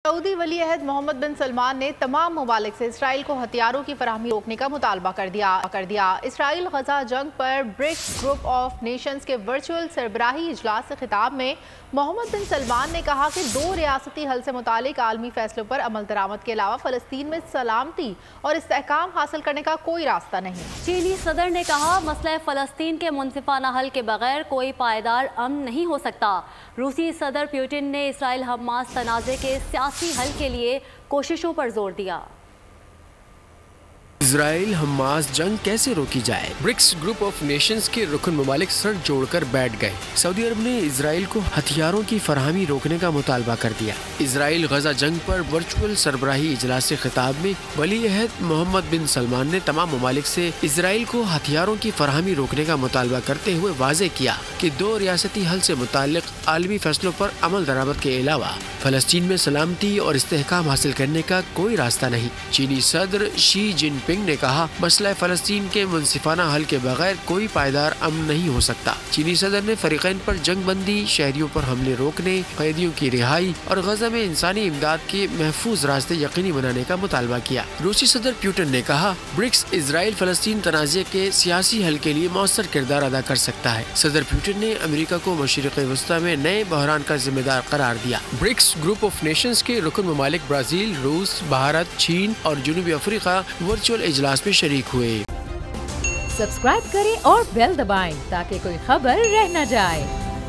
Saudi वली अहद मोहम्मद बिन सलमान ने तमाम ममालिक से इसराइल को हथियारों की फराहमी रोकने का मुतालबा कर दिया। इसराइल गजा जंग पर ब्रिक्स ग्रुप ऑफ नेशंस के वर्चुअल सरबराही इजलास से खिताब में मोहम्मद बिन सलमान ने कहा कि दो रियासती हल से मुतालिक आलमी फैसलों पर अमल दरामद के अलावा फ़लस्तीन में सलामती और इस्तेहकाम हासिल करने का कोई रास्ता नहीं। चीनी सदर ने कहा, मसला फ़लस्तीन के मुनसिफाना हल के बगैर कोई पायदार अमन नहीं हो सकता। रूसी सदर पुतिन ने इसराइल हमास तनाज़े के सियासी हल के लिए कोशिशों पर जोर दिया। इजराइल हमास जंग कैसे रोकी जाए? ब्रिक्स ग्रुप ऑफ नेशंस के रुकन ममालिक सर जोड़कर बैठ गए। सऊदी अरब ने इजराइल को हथियारों की फराहमी रोकने का मुतालबा कर दिया। इजराइल गजा जंग पर वर्चुअल सरबराही इजलास से खिताब में वली अहद मोहम्मद बिन सलमान ने तमाम ममालिक से इजराइल को हथियारों की फराहमी रोकने का मुतालबा करते हुए वाज़ेह किया कि दो रियासती हल से मुताल्लिक आलमी फैसलों पर अमल दरामद के अलावा फ़लस्तीन में सलामती और इस्तेहकाम हासिल करने का कोई रास्ता नहीं। चीनी सदर शी जिनपिंग ने कहा, मसला फ़लस्तीन के मुनसिफाना हल के बगैर कोई पायदार अमन नहीं हो सकता। चीनी सदर ने फरीकैन पर जंग बंदी, शहरियों पर हमले रोकने, कैदियों की रिहाई और गजा में इंसानी इमदाद के महफूज रास्ते यकीनी बनाने का मुतालबा किया। रूसी सदर पुतिन ने कहा, ब्रिक्स इजराइल फ़लस्तीन तनाज़े के सियासी हल के लिए मौसर किरदार अदा कर सकता है। सदर पुतिन ने अमेरिका को मशरिक़ वस्ता में नए बहरान का जिम्मेदार करार दिया। ब्रिक्स ग्रुप ऑफ नेशंस के रुकन ममालिक ब्राज़ील, रूस, भारत, चीन और जनूबी अफ्रीका वर्चुअल इजलास में शरीक हुए। सब्सक्राइब करें और बेल दबाएं ताकि कोई खबर रह न जाए।